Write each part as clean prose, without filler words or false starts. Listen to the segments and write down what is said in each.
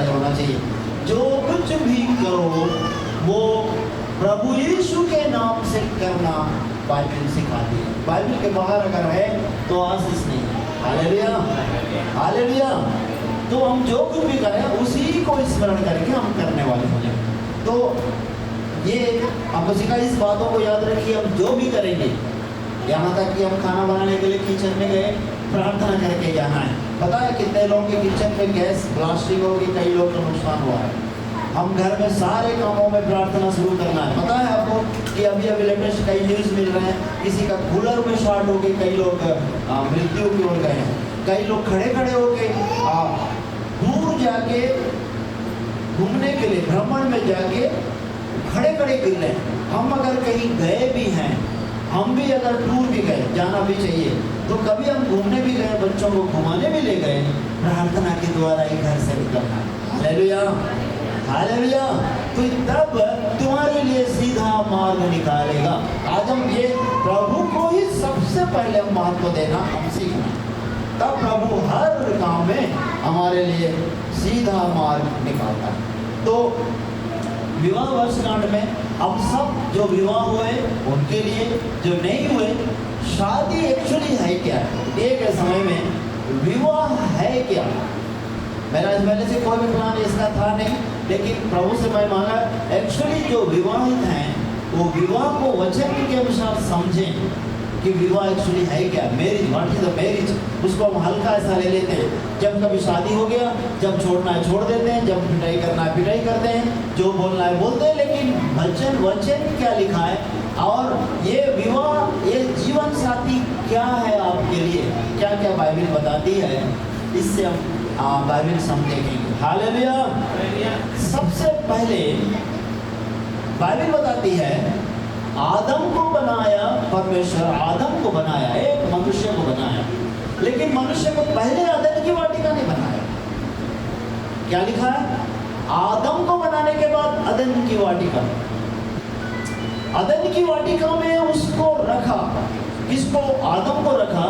ये होना चाहिए। जो कुछ भी करो वो प्रभु यीशु के नाम से करना बाइबल सिखाती है। बाइबल के बाहर अगर है तो आशीष नहीं है। Hallelujah, hallelujah. तो हम जो कुछ भी करें उसी को स्मरण करके हम करने वाले हो जाए। तो ये आपको सिखा, इस बातों को याद रखिए। हम जो भी करेंगे, यहाँ तक कि हम खाना बनाने के लिए किचन में गए, प्रार्थना करके जाना है। पता है कितने लोगों के किचन में गैस ब्लास्टिंग होगी, कई लोग को नुकसान हुआ है। हम घर में सारे कामों में प्रार्थना शुरू करना है। पता है आपको कि अभी लेटेस्ट कई न्यूज़ मिल रहे हैं, किसी का कूलर में शॉर्ट हो गई, कई लोग मृत्यु की ओर गए हैं। कई लोग खड़े खड़े होके दूर जाके घूमने के लिए, भ्रमण में जाके खड़े खड़े गिर रहे हैं। हम अगर कहीं गए भी हैं, हम भी अगर टूर भी गए, जाना भी चाहिए, तो कभी हम घूमने भी गए, बच्चों को घुमाने भी ले गए, प्रार्थना के द्वारा ही घर से निकलना है। Hallelujah, hallelujah. तो तब तुम्हारे लिए सीधा मार्ग निकालेगा। आज हम ये प्रभु को ही सबसे पहले हम महत्व देना हम सीखना, तब प्रभु हर काम में हमारे लिए सीधा मार्ग निकालता है। तो विवाह वर्षगांठ में हम सब जो विवाह हुए उनके लिए, जो नहीं हुए, शादी एक्चुअली है क्या? एक समय में विवाह है क्या? मेरा इस पहले से कोई भी प्लान इसका था नहीं, लेकिन प्रभु से मैं मांगा एक्चुअली जो विवाहित हैं वो विवाह को वचन के अनुसार समझें कि विवाह एक्चुअली है क्या। Marriage, what is the marriage, उसको हम हल्का ऐसा ले लेते हैं। जब कभी शादी हो गया, जब छोड़ना है छोड़ देते हैं, जब पिटाई करना है पिटाई करते हैं, जो बोलना है बोलते हैं। लेकिन वचन क्या लिखा है, और ये विवाह, ये जीवन साथी क्या है आपके लिए, क्या क्या बाइबल बताती है, इससे हम बाइबल समझेंगे। हालेलुया। सबसे पहले बाइबल बताती है, आदम को बनाया परमेश्वर, आदम को बनाया, एक मनुष्य को बनाया, लेकिन मनुष्य को पहले अदन की वाटिका नहीं बनाया। क्या लिखा है? आदम को बनाने के बाद अदन की वाटिका, अदन की वाटिका में उसको रखा। किसको? आदम को रखा।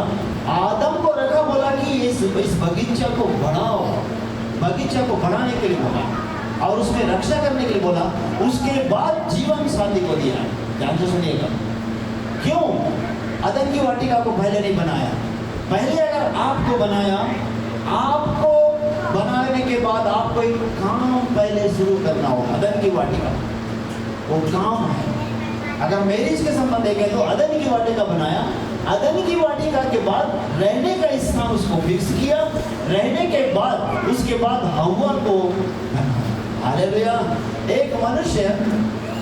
आदम को रखा, बोला कि इस बगीचा को बढ़ाओ, बगीचा को बढ़ाने के लिए बोला, और उसमें रक्षा करने के लिए बोला। उसके बाद जीवन साथी को दिया। ध्यान से सुनिएगा, क्यों अदन की वाटिका को पहले नहीं बनाया? पहले अगर आपको बनाया, आपको बनाने के बाद आपको एक काम पहले शुरू करना होगा। अदन की वाटिका वो काम है। अगर मैरिज के संबंध देखें तो अदन की वाटिका बनाया, अदन की वाटिका के बाद रहने का स्थान उसको फिक्स किया, रहने के बाद उसके बाद हव्वा को बनाया। हालेलुया। एक मनुष्य,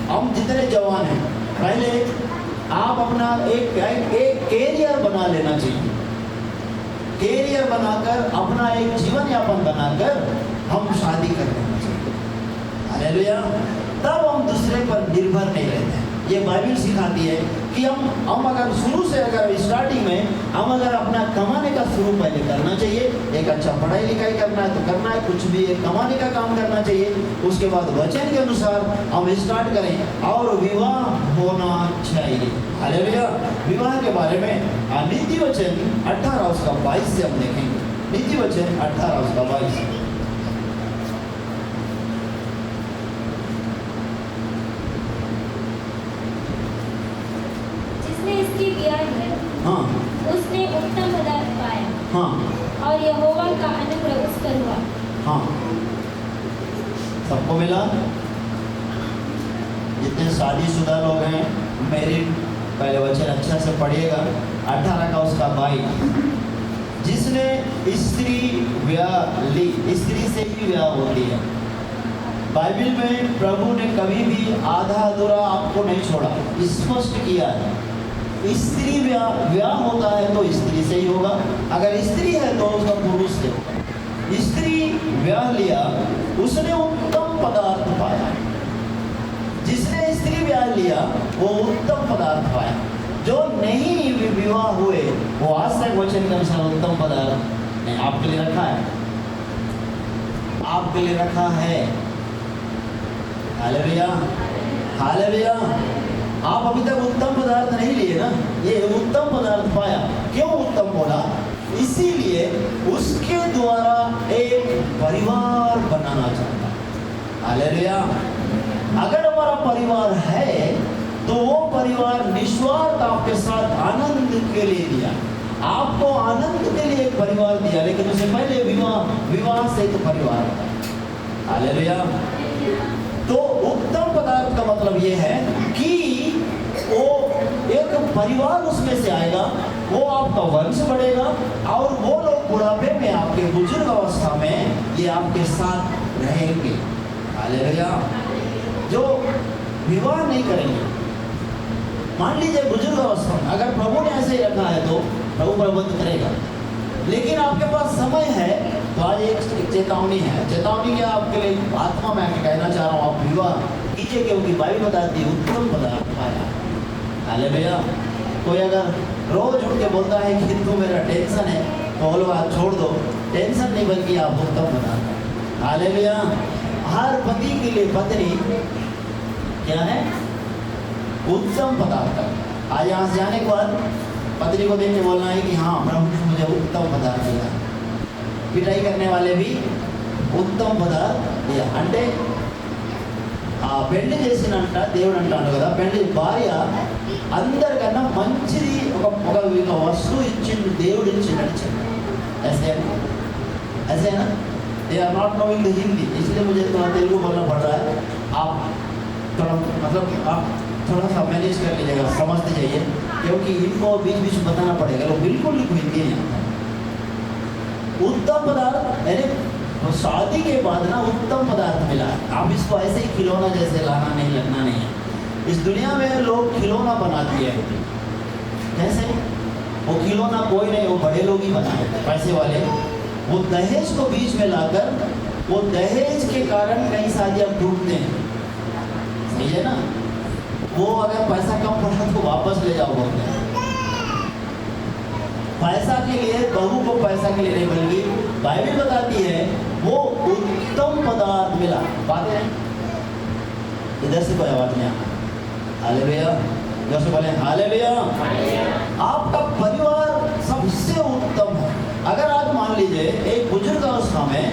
हम जितने जवान हैं, पहले आप अपना एक कैरियर बना लेना चाहिए। कैरियर बनाकर, अपना एक जीवन यापन बनाकर हम शादी कर लेना चाहिए। हालेलुया। तब हम दूसरे पर निर्भर नहीं रहते हैं। ये बाइबल सिखाती है कि हम अगर शुरू से, अगर स्टार्टिंग में हम अगर अपना कमाने का शुरू पहले करना चाहिए। एक अच्छा पढ़ाई लिखाई करना है तो करना है, कुछ भी एक कमाने का काम करना चाहिए। उसके बाद वचन के अनुसार हम स्टार्ट करें और विवाह होना चाहिए। हालेलुया। विवाह के बारे में नीति वचन 18:22 से हम देखेंगे। नीति वचन 18:22। हाँ, उसने उत्तम पदार्थ पाया। हाँ, और यहोवा का अनुग्रह उस पर हुआ। हाँ, सबको मिला। जितने शादीशुदा लोग हैं, मैरिड, पहले वचन अच्छा से पढ़िएगा। 18 का उसका 22, जिसने स्त्री ब्याह ली, स्त्री से ही ब्याह होती है। बाइबल में प्रभु ने कभी भी आधा अधूरा आपको नहीं छोड़ा, स्पष्ट किया है। स्त्री ब्याह होता है तो स्त्री से ही होगा, अगर स्त्री है तो उसका पुरुष से होगा। स्त्री ब्याह लिया, उसने उत्तम पदार्थ पाया। जिसने स्त्री ब्याह लिया वो उत्तम पदार्थ पाया। जो नहीं विवाह हुए वो आज तक वचन के अनुसार उत्तम पदार्थ नहीं आपके लिए रखा है, आपके लिए रखा है। Hallelujah, hallelujah. आप अभी तक उत्तम पदार्थ नहीं लिए ना, ये उत्तम पदार्थ पाया। क्यों उत्तम बोला? इसीलिए उसके द्वारा एक परिवार बनाना चाहिए। हालेलुया। अगर हमारा परिवार है तो वो परिवार निस्वार्थ आपके साथ आनंद के लिए दिया, आपको आनंद के लिए एक परिवार दिया, लेकिन उससे पहले विवाह से एक परिवार होता है। हालेलुया। तो उत्तम पदार्थ का मतलब ये है कि वो एक परिवार उसमें से आएगा, वो आपका वंश बढ़ेगा और वो लोग बुढ़ापे में आपके बुजुर्ग अवस्था में ये आपके साथ रहेंगे। हालेलुया। जो विवाह नहीं करेंगे, मान लीजिए बुजुर्ग अवस्था में अगर प्रभु ने ऐसे ही रखा है तो प्रभु प्रबंध करेगा, लेकिन आपके पास समय है तो आज एक चेतावनी है। चेतावनी क्या आपके लिए आत्मा में कहना चाह रहा हूँ, आप विवाह कीजिए, क्योंकि बाइबल बताती है उत्तम पदार्थ पाया। हालेलुया। कोई अगर रोज उठ के बोलता है कि तू मेरा टेंशन है, तो बोलो आज छोड़ दो, टेंशन नहीं बल्कि आप उत्तम पदार्थ। हालेलुया। हर पति के लिए पत्नी क्या है? उत्तम पदार्थ। आज यहाँ से जाने के बाद पत्नी को देख के बोलना है कि हाँ प्रभु ने मुझे उत्तम पदार्थ दिया। पिटाई करने वाले भी उत्तम पदार्थ दिया అంటే పెళ్లి చేసినంట దేవుడు అంటాడు కదా, పెళ్లి భార్య అందరికన్నా మంచిది ఒక వస్తువు ఇచ్చిండు, దేవుడు ఇచ్చినట్టు చెప్పాడు। ऐसे ना they are not knowing the Hindi, इसलिए मुझे थोड़ा तेलुगु बोलना पड़ रहा है। आप थोड़ा मतलब आप थोड़ा सा मैनेज कर लीजिएगा, समझते जाइए, क्योंकि इनको बीच बीच में बताना पड़ेगा, लोग बिल्कुल भी हिंदी नहीं आता। उत्तम पदार्थ यानी शादी के बाद ना उत्तम पदार्थ मिला, आप इसको ऐसे ही खिलौना जैसे लाना नहीं, लगना नहीं है। इस दुनिया में लोग खिलौना बनाती है, कैसे? वो खिलौना कोई नहीं, वो बड़े लोग ही बनाए, पैसे वाले। वो दहेज को बीच में लाकर, वो दहेज के कारण कई शादियां टूटते हैं, सही है ना? वो अगर पैसा कम पड़ा तो वापस ले जाओ बोलते हैं। पैसा के लिए, बहू को पैसा के लिए नहीं, बल्कि बाइबल बताती है वो उत्तम पदार्थ मिला। बातें हैं इधर से कोई आवाज नहीं आता। हालेलुया। जैसे बोले हालेलुया। आपका परिवार सबसे उत्तम है। अगर आज मान लीजिए एक बुजुर्ग अवस्था में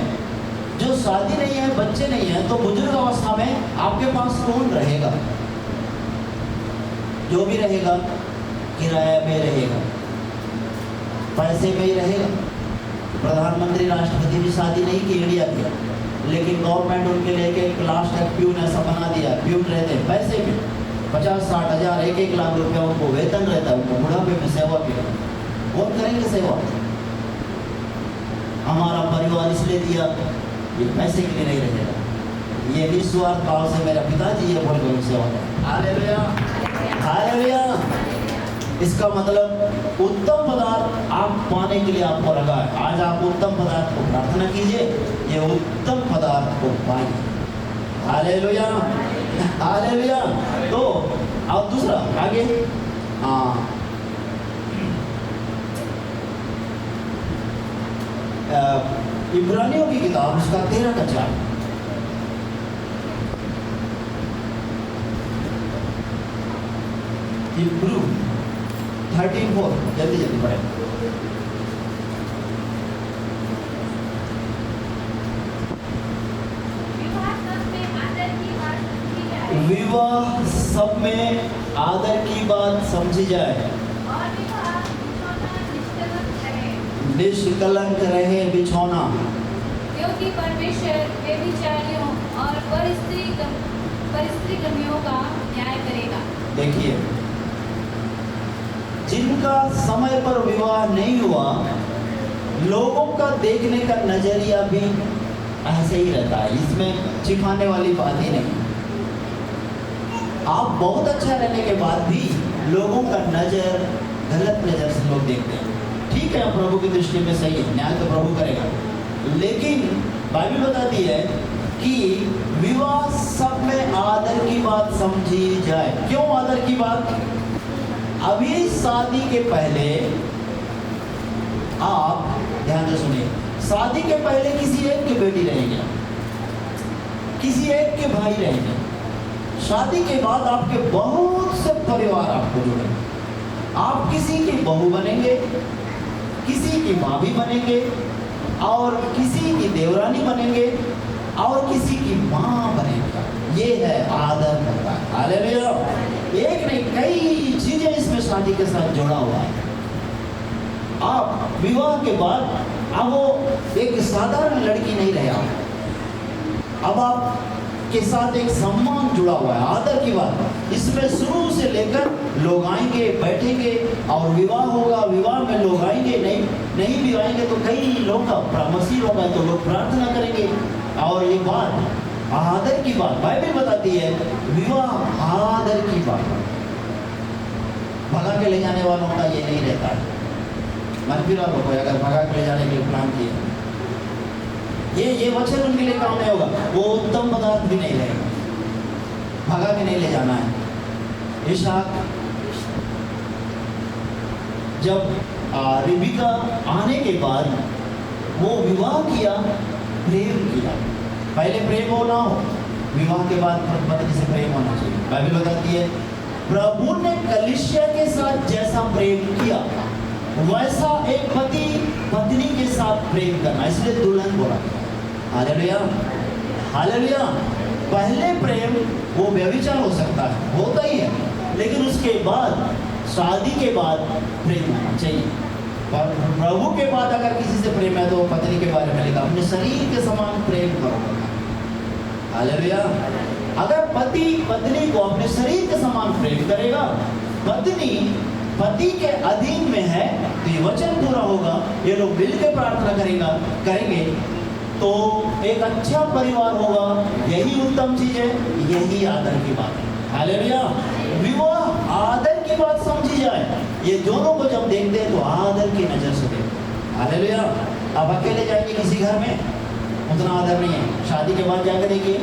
जो शादी नहीं है, बच्चे नहीं है, तो बुजुर्ग अवस्था में आपके पास कौन रहेगा? जो भी रहेगा किराया में रहेगा, पैसे में ही रहेगा। प्रधानमंत्री राष्ट्रपति भी शादी नहीं की इंडिया की, लेकिन गवर्नमेंट उनके लिए एक लास्ट तक प्यून ऐसा बना दिया, प्यून रहते हैं पैसे में 50-60 हज़ार 1-1 लाख रुपया उनको वेतन रहता है, उनको बुढ़ापे में सेवा की बहुत करेंगे सेवा। हमारा परिवार इसलिए दिया, ये पैसे के लिए नहीं रहेगा, ये निस्वार्थ भाव से मेरा पिताजी ये बोल कर सेवा करें। हालेलुया। हालेलुया। इसका मतलब उत्तम पदार्थ आप पाने के लिए आपको लगा है। आज आप उत्तम पदार्थ को प्रार्थना कीजिए, ये उत्तम पदार्थ को पाइए। हालेलुया। हालेलुया। तो अब दूसरा आगे, इब्रानियों की किताब उसका 13 का 4, इब्रू 13:4, जल्दी जल्दी पढ़े। विवाह सब में आदर की बात समझी जाए, निष्कलंक रहे बिछौना, क्योंकि परमेश्वर व्यभिचारियों और परस्त्रीगमियों का न्याय करेगा। देखिए, जिनका समय पर विवाह नहीं हुआ, लोगों का देखने का नजरिया भी ऐसे ही रहता है, इसमें छिपाने वाली बात ही नहीं। आप बहुत अच्छा रहने के बाद भी लोगों का नजर गलत नजर से लोग देखते हैं। ठीक है, प्रभु की दृष्टि में सही है, न्याय तो प्रभु करेगा, लेकिन बाइबल बताती है कि विवाह सब में आदर की बात समझी जाए। क्यों आदर की बात? अभी शादी के पहले आप ध्यान से सुनिए, शादी के पहले किसी एक की बेटी रहेंगे, किसी एक के भाई रहेंगे। शादी के बाद आपके बहुत से परिवार आपको जुड़ेंगे, आप किसी की बहू बनेंगे, किसी की भाभी बनेंगे, और किसी की देवरानी बनेंगे, और किसी की माँ बनेगा। ये है आदर करना। हालेलुया। एक नहीं कई चीजें इसमें शादी के साथ जोड़ा हुआ है। आप विवाह के बाद अब वो एक साधारण लड़की नहीं रहे आप। अब आप के साथ एक सम्मान जुड़ा हुआ है, आदर की बात। इसमें शुरू से लेकर लोग आएंगे, बैठेंगे और विवाह होगा। विवाह में लोग आएंगे, नहीं भी आएंगे तो कई लोग का मसीह होगा तो लोग प्रार्थना करेंगे। और ये बात आदर की बात बाइबल बताती है, विवाह आदर की बात। भगा के ले जाने वालों का ये नहीं रहता है। मन फिर आप कोई अगर भगा के ले जाने के लिए प्लान किए, ये वचन उनके लिए काम नहीं होगा। वो उत्तम पदार्थ भी नहीं रहेगा, भगा के नहीं ले जाना है। इसहाक जब रिबिका आने के बाद वो विवाह किया, प्रेम किया। पहले प्रेम हो ना हो, विवाह के बाद पत्नी से प्रेम होना चाहिए। बाइबल बताती है प्रभु ने कलीसिया के साथ जैसा प्रेम किया वैसा एक पति पत्नी के साथ प्रेम करना, इसलिए दुल्हन बोला। Hallelujah, hallelujah. पहले प्रेम वो व्यभिचार हो सकता है, होता ही है, लेकिन उसके बाद शादी के बाद प्रेम होना चाहिए। और प्रभु के बाद अगर किसी से प्रेम है तो पत्नी के बारे में लिखा, अपने शरीर के समान प्रेम करो। हालेलुया। अगर पति पत्नी को अपने शरीर के समान प्रेम करेगा, पत्नी पति के अधीन में है, तो ये वचन पूरा होगा। ये लोग मिलकर प्रार्थना करेंगे तो एक अच्छा परिवार होगा। यही उत्तम चीज है, यही आदर की बात है। हालेलुया। विवाह आदर की बात समझी जाए। ये दोनों को जब देखते हैं तो आदर की नजर से देखते। हालेलुया। अब अकेले जाएंगे किसी घर में, उतना आदर नहीं है। शादी के बाद जाकर देखिए,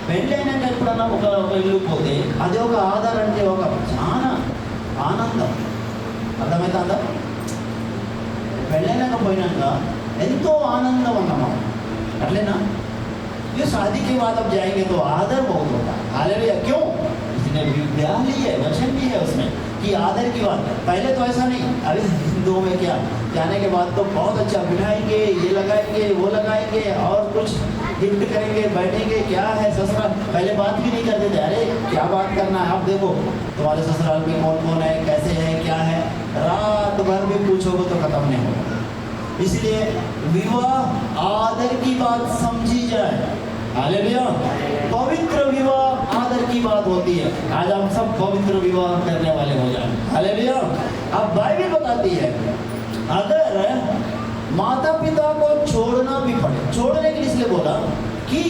పెళ్ళైనా ఎప్పుడన్నా ఒక ఇల్లు పోతే అది ఒక ఆధార్ అంటే ఒక చాలా ఆనందం, అర్థమవుతుందా? పెళ్ళైనాక పోయినాక ఎంతో ఆనందం అన్నమాట, अटलेना। ये शादी के बाद अब जाएंगे तो आदर बहुत होता है। हालेलुया। क्यों? इसने विद्या ली है, वचन भी है उसमें कि आदर की बात। पहले तो ऐसा नहीं, अभी हिंदुओं में क्या, जाने के बाद तो बहुत अच्छा बिठाएंगे, ये लगाएंगे, वो लगाएंगे और कुछ गिफ्ट करेंगे, बैठेंगे, क्या है ससुराल। पहले बात भी नहीं करते थे, अरे क्या बात करना है, आप देखो तुम्हारे ससुराल में कौन कौन है, कैसे है, क्या है, रात भर भी पूछोगे तो खत्म नहीं होगा। इसलिए विवाह आदर की बात समझी जाए। हालेलुया। पवित्र विवाह आदर की बात होती है। आज हम सब पवित्र विवाह करने वाले हो जाए। हालेलुया। अब बाइबल बताती है अगर माता पिता को छोड़ना भी पड़े, छोड़ने के लिए इसलिए बोला कि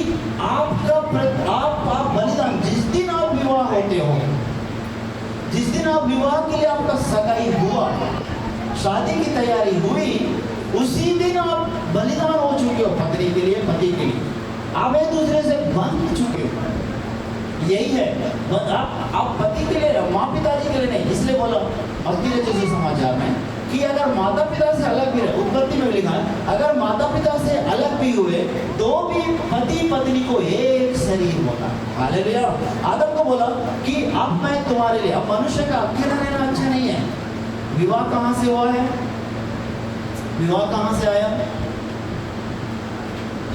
आप बलिदान, जिस दिन आप विवाह होते हो, जिस दिन आप विवाह के लिए आपका सगाई हुआ, शादी की तैयारी हुई, उसी दिन आप बलिदान हो चुके हो, पत्नी के लिए, पति के लिए। आप एक दूसरे से बंध चुके हो। यही है, आप पति के लिए, माँ पिताजी के लिए नहीं। इसलिए बोला मत्ती जैसे समाचार में कि अगर माता पिता से अलग भी रहे, उत्पत्ति में लिखा है अगर माता पिता से अलग भी हुए तो भी पति पत्नी को एक शरीर होता है। हालेलुया। आदम को बोला कि अब मैं तुम्हारे लिए, अब मनुष्य का अकेला रहना अच्छा नहीं है। विवाह कहाँ से हुआ है? विवाह कहाँ से आया?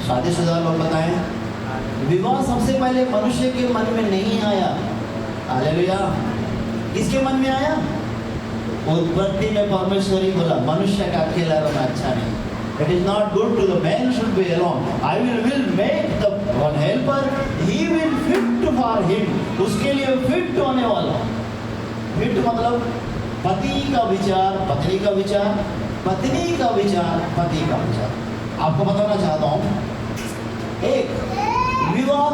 शादीशुदा लोग बताएं, विवाह सबसे पहले मनुष्य के मन में नहीं आया। हालेलुया। किसके मन में आया? उत्पत्ति में परमेश्वर ही बोला मनुष्य का अकेला रहना अच्छा नहीं। It is not good to the man should be alone. I will make the one helper. He will fit for him. उसके लिए फिट होने वाला। फिट मतलब पति का विचार पत्नी का विचार, पत्नी का विचार पति का विचार। आपको बताना चाहता हूँ, एक विवाह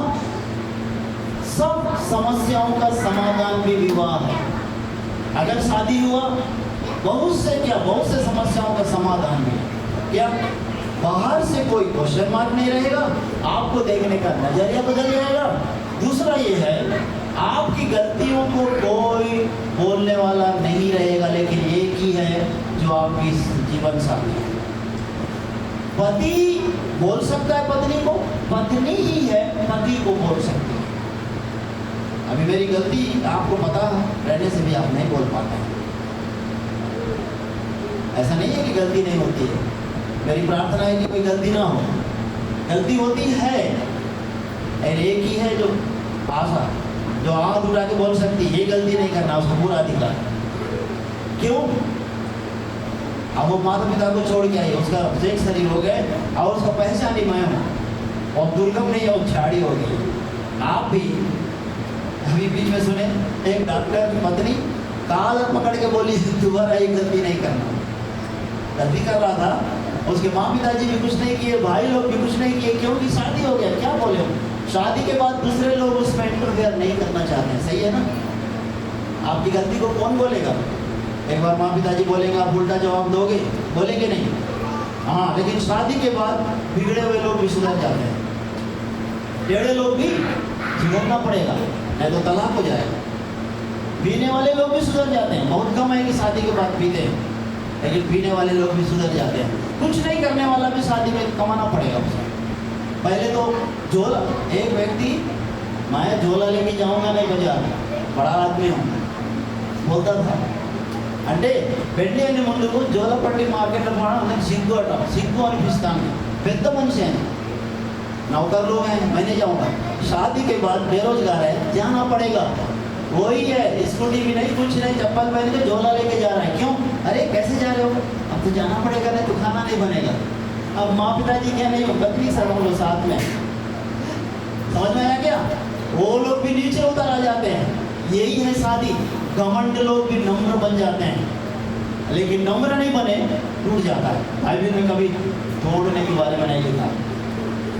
सब समस्याओं का समाधान भी विवाह है। अगर शादी हुआ, बहुत से समस्याओं का समाधान भी है। क्या? बाहर से कोई क्वेश्चन मार्क नहीं रहेगा, आपको देखने का नजरिया बदल जाएगा। दूसरा ये है, आपकी गलतियों को कोई बोलने वाला नहीं रहेगा, लेकिन एक ही है जो आपकी जीवन साथी है। पति बोल सकता है पत्नी को, पत्नी ही है पति को बोल सकती है। अभी मेरी गलती आपको पता रहने से भी आप नहीं बोल पाते। ऐसा नहीं है कि गलती नहीं होती है, मेरी प्रार्थना है कि कोई गलती ना हो। गलती होती है, और एक ही है जो आशा, जो हाथ उठा के बोल सकती ये गलती नहीं करना, उसको पूरा अधिकार। क्यों? अब वो माता पिता को छोड़ के आई, उसका एक शरीर हो गए और उसका पहचान ही मैं हूँ, और दुर्गम नहीं और झाड़ी हो गई। आप भी अभी बीच में सुने एक डॉक्टर की पत्नी कालर पकड़ के बोली दोबारा ये गलती नहीं करना। गलती कर रहा था, उसके माँ पिताजी भी कुछ नहीं किए, भाई लोग भी कुछ नहीं किए, क्योंकि शादी हो गया। क्या बोले हो? शादी के बाद दूसरे लोग उसमें इंटरफेयर नहीं करना चाहते हैं, सही है ना? आपकी गलती को कौन बोलेगा? एक बार माँ पिताजी बोलेंगे, आप उल्टा जवाब दोगे? बोलेंगे नहीं। हाँ, लेकिन शादी के बाद बिगड़े हुए लोग भी सुधर जाते हैं, टेढ़े लोग भी सुधरना पड़ेगा, नहीं तो तलाक हो जाएगा। पीने वाले लोग भी सुधर जाते हैं, बहुत कम है कि शादी के बाद पीते हैं, लेकिन पीने वाले लोग भी सुधर जाते हैं। कुछ नहीं करने वाला भी शादी में कमाना पड़ेगा उसे। पहले तो झोला, एक व्यक्ति मैं झोला लेके जाऊंगा नहीं बाजार, बड़ा आदमी हूँ बोलता था, అంటే పెళ్లి అనే ముందుకు జోలపట్టి మార్కెట్లో పోవడం నాకు సిగ్గు అట, సిగ్గు అనిపిస్తాను, పెద్ద మనిషి है, नौकर लोग हैं, मैं नहीं जाऊँगा। शादी के बाद बेरोजगार है, जाना पड़ेगा। वही है, स्कूटी भी नहीं, कुछ नहीं, चप्पल पहन के झोला लेके जा रहा है। क्यों? अरे कैसे जा रहे हो? अब तो जाना पड़ेगा, नहीं तो खाना नहीं बनेगा। अब माँ पिताजी क्या नहीं, बकरी सब हम लोग साथ में, समझ में आया क्या? वो लोग भी नीचे उतर आ जाते हैं। यही है शादी। घमंड लोग भी नम्र बन जाते हैं, लेकिन नम्र नहीं बने टूट जाता है। बाइबल में कभी तोड़ने के बारे में नहीं लिखा।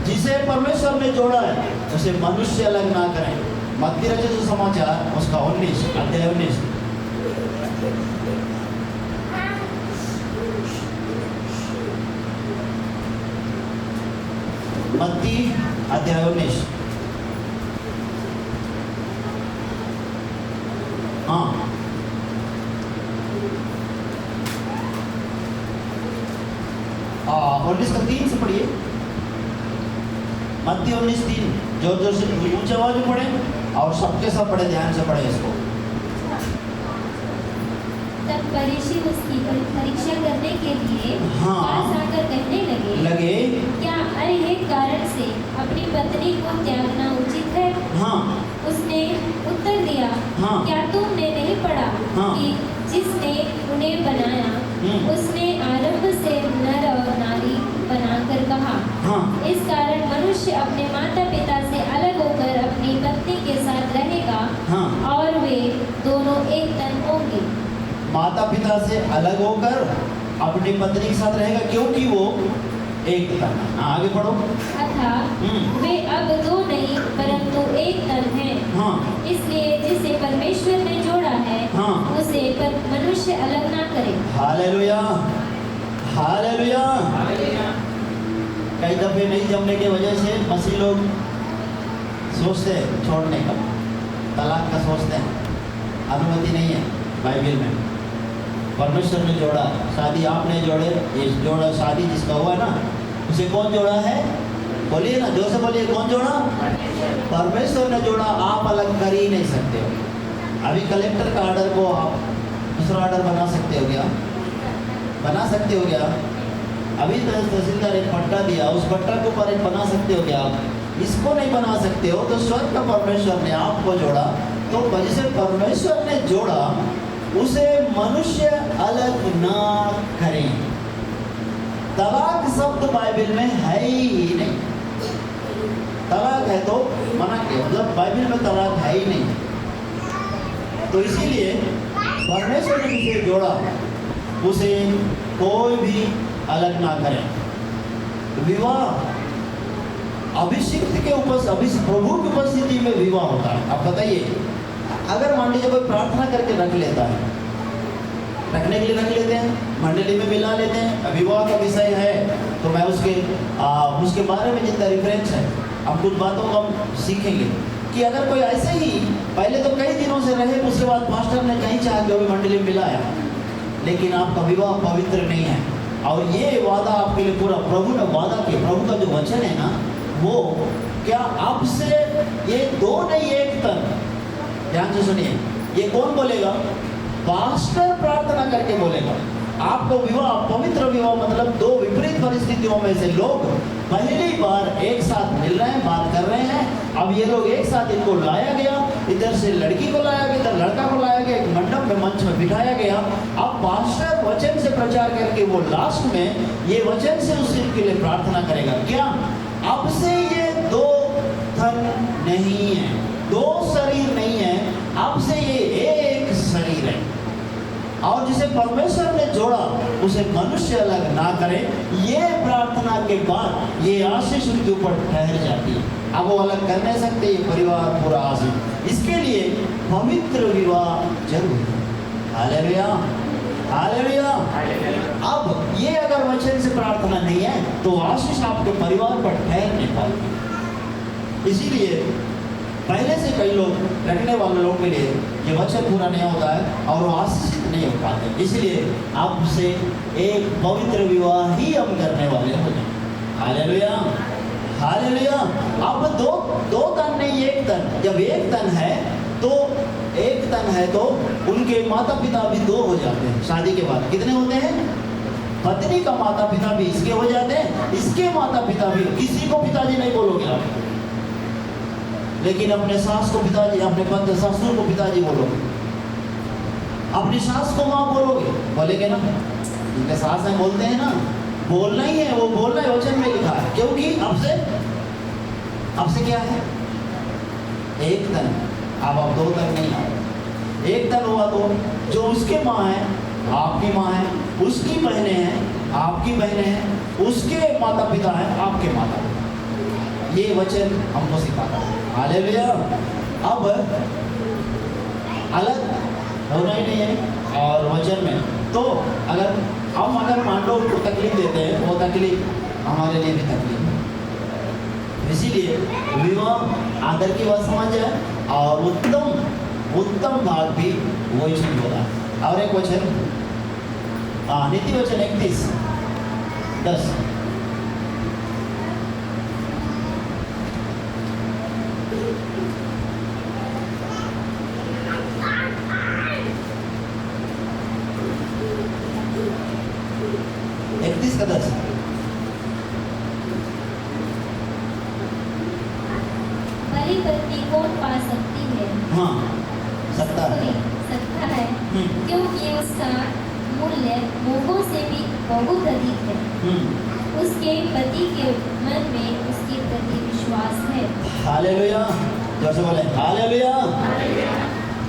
जिसे परमेश्वर ने जोड़ा है उसे मनुष्य अलग ना करें। मत्ती रचित समाचार उसका 19 अध्याय 19। मत्ती अध्याय 19। हाँ, और इसका 3 से पढ़िए। मत्ती 19:3, जोर जोर से ऊंचे आवाज में पढ़े और सबके सब पढ़े, ध्यान से पढ़े इसको। तब फरीसी उसकी परीक्षा करने के लिए हाँ। पास आकर कहने लगे क्या अनैतिक कारण से अपनी पत्नी को त्यागना उचित है? हाँ। उसने उत्तर दिया, हाँ। क्या तुमने नहीं पढ़ा हाँ। कि जिसने उन्हें बनाया उसने आरंभ से नर और नारी बनाकर कहा। हाँ। इस कारण मनुष्य अपने माता पिता से अलग होकर अपनी पत्नी के साथ रहेगा हाँ। और वे दोनों एक तन होंगे। माता पिता से अलग होकर अपनी पत्नी के साथ रहेगा, क्योंकि वो एक तन है। आगे पढ़ो। अर्थात वे अब दो नहीं परंतु एक तन हैं। हाँ। इसलिए जिसे परमेश्वर ने जोड़ा है हाँ। उसे मनुष्य अलग ना करे। Hallelujah, hallelujah. कई दफे नहीं जमने की वजह से मसीह लोग सोचते हैं छोड़ने का, तलाक का सोचते हैं। अनुमति नहीं है बाइबल में। परमेश्वर ने जोड़ा, शादी आपने जोड़े, ये जोड़ा शादी जिसका हुआ है ना, उसे कौन जोड़ा है? बोलिए ना, जोर से बोलिए, कौन जोड़ा? परमेश्वर ने जोड़ा, आप अलग कर ही नहीं सकते हो। अभी कलेक्टर का ऑर्डर को आप दूसरा ऑर्डर बना सकते हो क्या? बना सकते हो क्या? अभी तहसीलदार एक पट्टा दिया, उस पट्टा के ऊपर एक बना सकते हो क्या आप? इसको नहीं बना सकते हो। तो स्वर्ग का परमेश्वर ने आपको जोड़ा, तो जिसे परमेश्वर ने जोड़ा उसे मनुष्य अलग ना करें। तलाक शब्द बाइबल में है ही नहीं। तलाक है तो मना किया, मतलब बाइबल में तलाक है ही नहीं। तो इसीलिए परमेश्वर ने जिसे जोड़ा उसे कोई भी अलग ना करे। विवाह अभिषिक्त के प्रभु की उपस्थिति में विवाह होता है। अब बताइए, अगर मान लीजिए कोई प्रार्थना करके रख लेता है, रखने के लिए रख लेते हैं, मंडली में मिला लेते हैं, विवाह का विषय है तो मैं उसके बारे में जितना रेफरेंस है, अब कुछ बातों को हम सीखेंगे कि अगर कोई ऐसे ही पहले तो कई दिनों से रहे, उसके बाद पास्टर ने कहीं चाह के भी मंडली में मिलाया, लेकिन आपका विवाह पवित्र नहीं है, और ये वादा आपके लिए पूरा प्रभु ने वादा किया, प्रभु का जो वचन है ना, वो क्या आपसे ये दो नहीं एक तन। ध्यान से सुनिए, ये कौन बोलेगा? पास्टर प्रार्थना करके बोलेगा। आपको विवाह, पवित्र विवाह मतलब दो विपरीत परिस्थितियों में से लोग पहली बार एक साथ मिल रहे हैं, बात कर रहे हैं। अब ये लोग एक साथ, इनको लाया गया, इधर से लड़की को लाया गया, इधर लड़का को लाया गया, एक मंडप में, मंच में बिठाया गया। अब पास्टर वचन से प्रचार करके वो लास्ट में ये वचन से उसके लिए प्रार्थना करेगा, क्या अब से ये दो तन नहीं है, दो शरीर नहीं है, अब से ये एक शरीर है। और जिसे परमेश्वर ने जोड़ा उसे मनुष्य अलग ना करे। ये प्रार्थना के बाद ये आशीष उनके ऊपर ठहर जाती है। अब वो अलग कर नहीं सकते, ये परिवार पूरा आशीष। इसके लिए पवित्र विवाह जरूर। Hallelujah, hallelujah. अब ये अगर वचन से प्रार्थना नहीं है तो आशीष आपके परिवार पर ठहर नहीं पाएगी। इसीलिए पहले से कई लोग, रखने वाले लोगों के लिए ये वचन पूरा नहीं होता है और वो आशीषित नहीं हो पाते। इसलिए आपसे एक पवित्र विवाह ही हम करने वाले हो जाए। Hallelujah, hallelujah. अब दो तन नहीं, एक तन। जब एक तन है तो एक तन है तो उनके माता पिता भी दो हो जाते हैं। शादी के बाद कितने होते हैं? पत्नी का माता पिता भी इसके हो जाते हैं, इसके माता पिता भी। किसी को पिताजी नहीं बोलोगे आप, लेकिन अपने सास को पिताजी, अपने ससुर को पिताजी बोलोगे, अपनी सास को माँ बोलोगे, बोलेंगे ना? इनके सास है बोलते हैं ना, बोलना ही है, वो बोलना है, वचन में लिखा है। क्योंकि अब से क्या है? एक तन। अब दो तन नहीं आए, एक तन हुआ तो जो उसके माँ है आपकी माँ है, उसकी बहनें हैं आपकी बहनें हैं, उसके माता पिता हैं आपके माता पिता। ये वचन हमको सिखाता है। हालेलुया। अब अलग होना ही नहीं है और वचन में तो अगर मान लो उनको तकलीफ देते हैं, वो तकलीफ हमारे लिए भी तकलीफ है। इसीलिए विवाह आदर की बात समझ जाए और उत्तम भाग भी वही चीज होता है। और एक वचन, नीति वचन 31:10। भली पत्नी कौन पा सकती है? हाँ, सकता है, सकता है, क्योंकि उसका मूल्य मोहों से भी बहुत अधिक है। उसके पति के मन में उसके प्रति विश्वास है। हालेलुया। जैसे बोले हालेलुया।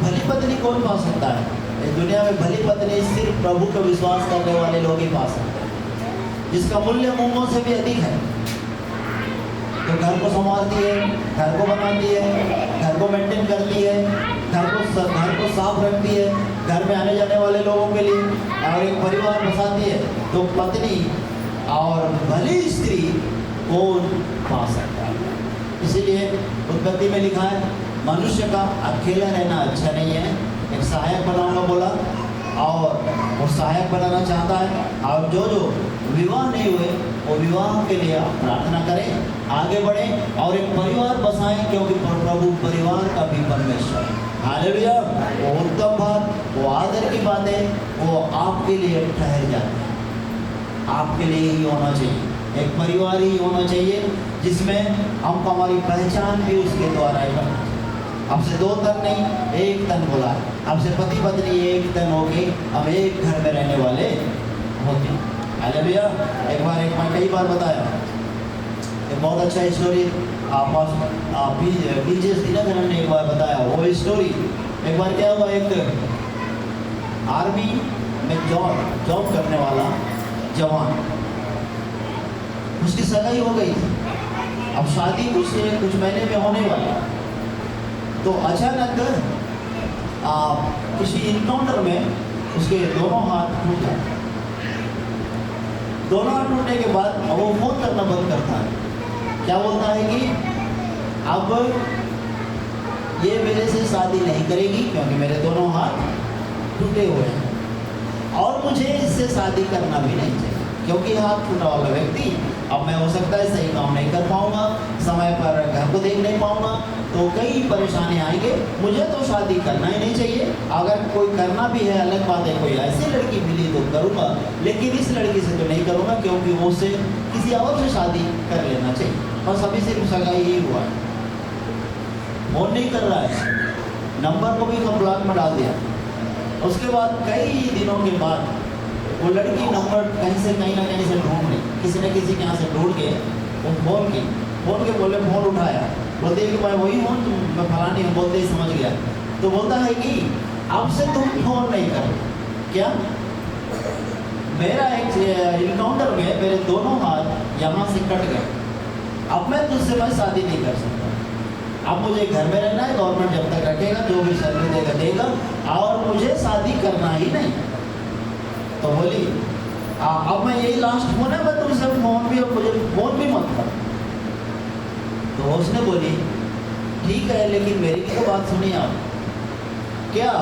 भली पत्नी कौन पा सकता है? इस दुनिया में भली पत्नी सिर्फ प्रभु का विश्वास करने वाले लोग ही पा सकते हैं, जिसका मूल्य मोहों से भी अधिक है। तो घर को संभालती है, घर को बनाती है, घर को मेंटेन करती है, घर को साफ रखती है, घर में आने जाने वाले लोगों के लिए, और एक परिवार बसाती है। तो पत्नी और भली स्त्री कौन पा सकता है? इसीलिए उत्पत्ति में लिखा है मनुष्य का अकेला रहना अच्छा नहीं है, एक सहायक बनाऊंगा बोला, और वो सहायक बनाना चाहता है। और जो विवाह नहीं हुए वो विवाह के लिए आप प्रार्थना करें, आगे बढ़ें और एक परिवार बसाएं, क्योंकि प्रभु परिवार का भी परमेश्वर है। हालेलुया। वो उत्तम बात, वो आदर की बातें वो आपके लिए ठहर जाते हैं, आपके लिए ही होना चाहिए। एक परिवार ही होना चाहिए जिसमें हमको हमारी पहचान भी उसके द्वारा ही बनना चाहिए। अब से दो तन नहीं, एक तन बोला। अब से पति पत्नी एक तन होके हम एक घर में रहने वाले होते हैं। हालेलुया। एक बार मैं कई बार बताया, एक बहुत अच्छा स्टोरी बीजेस दिनकरन ने एक बार बताया। वो स्टोरी एक बार क्या हुआ, एक आर्मी में जॉब करने वाला जवान, उसकी सगाई हो गई थी। अब शादी कुछ महीने में होने वाली, तो अचानक किसी इनकाउंटर में उसके दोनों हाथ टूट गए। दोनों हाथ टूटने के बाद वो फोन करना बंद करता है। क्या बोलता है कि अब ये मेरे से शादी नहीं करेगी क्योंकि मेरे दोनों हाथ टूटे हुए हैं, और मुझे इससे शादी करना भी नहीं चाहिए क्योंकि हाथ टूटा वाला व्यक्ति अब मैं हो सकता है सही काम नहीं कर पाऊंगा, समय पर घर को देख नहीं पाऊंगा, तो कई परेशानी आएंगे। मुझे तो शादी करना ही नहीं चाहिए। अगर कोई करना भी है अलग बात है, कोई ऐसी लड़की मिली तो करूंगा, लेकिन इस लड़की से तो नहीं करूंगा क्योंकि वो उससे किसी और से शादी कर लेना चाहिए। बस अभी सिर्फ सगाई ही हुआ है, फोन नहीं कर रहा है, नंबर को भी ब्लॉक में डाल दिया। उसके बाद कई दिनों के बाद वो लड़की नंबर कहीं से कहीं ना कहीं से ढूंढ ली, किसी न किसी के यहाँ से ढूंढ के वो फोन के बोले, फोन उठाया, बोलते कि मैं वही हूँ, मैं फलानी हूँ, बोलते ही समझ गया। तो बोलता है कि आपसे तुम फोन नहीं करो क्या, मेरा एक इनकाउंटर में मेरे दोनों हाथ यहाँ से कट गए, अब मैं तुझसे मैं शादी नहीं कर सकता, अब मुझे घर में रहना है, गवर्नमेंट जब तक रखेगा जो भी सैलरी देगा और मुझे शादी करना ही नहीं। तो बोली अब मैं यही लास्ट फोन है, मैं तुमसे फोन भी, मुझे फोन भी मत कर। तो उसने बोली ठीक है, लेकिन मेरी भी तो बात सुनिए आप, क्या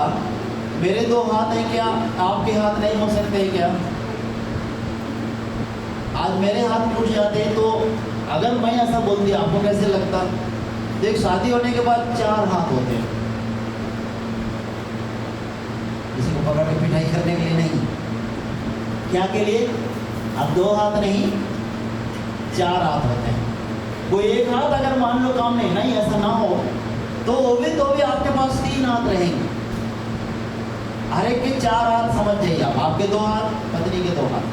मेरे दो हाथ हैं, क्या आपके हाथ नहीं हो सकते क्या? आज मेरे हाथ टूट जाते तो अगर मैं ऐसा बोलती आपको कैसे लगता? देख शादी होने के बाद 4 हाथ होते हैं, किसी को पकड़ के पिटाई करने के लिए नहीं, क्या के लिए? अब 2 हाथ नहीं 4 हाथ होते हैं। कोई एक हाथ अगर मान लो काम नहीं ऐसा ना हो तो भी आपके पास 3 हाथ रहेंगे, हर एक के 4 हाथ समझ जाइए आप, आपके 2 हाथ, पत्नी के 2 हाथ।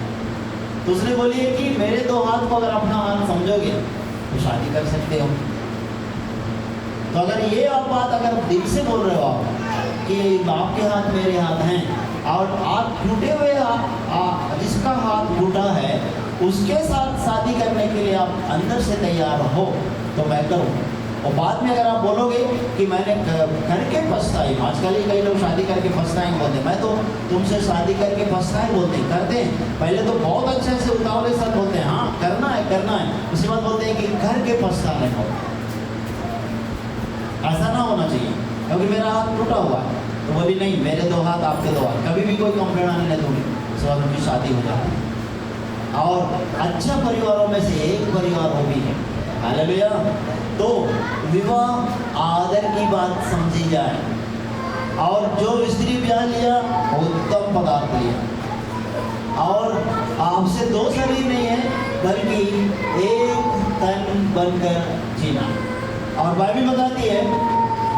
तो उसने बोली है कि मेरे 2 हाथ को अगर अपना हाथ समझोगे तो शादी कर सकते हो। तो अगर ये आप बात अगर दिल से बोल रहे हो आप कि आपके हाथ मेरे हाथ हैं और आप टूटे हुए जिसका हाथ टूटा है उसके साथ शादी करने के लिए आप अंदर से तैयार हो तो मैं करूँ। और बाद में अगर आप बोलोगे कि मैंने करके पछताई, आजकल ही कई लोग शादी करके पछताएं बोलते हैं, मैं तो तुमसे शादी करके पछताएं बोलते हैं, करते हैं पहले तो बहुत अच्छे से उतावले साथ बोलते हैं हाँ करना है, उसके बाद बोलते हैं कि करके पछताने हो। ऐसा ना होना चाहिए क्योंकि मेरा हाथ टूटा हुआ है। तो बोली नहीं मेरे 2 हाथ आपके 2 हाथ, कभी भी कोई कंप्लेंट आने नहीं दूंगी, उसके बाद उनकी शादी हो जाती है। और अच्छा परिवारों में से एक परिवार वो भी है, हालेलुया। तो विवाह आदर की बात समझी जाए, और जो स्त्री ब्याह लिया उत्तम पदार्थ लिया, और आपसे 2 शरीर नहीं है बल्कि एक तन बनकर जीना। और बाइबल बताती है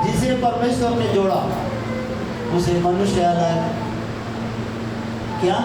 जिसे परमेश्वर ने जोड़ा उसे मनुष्य अलग क्या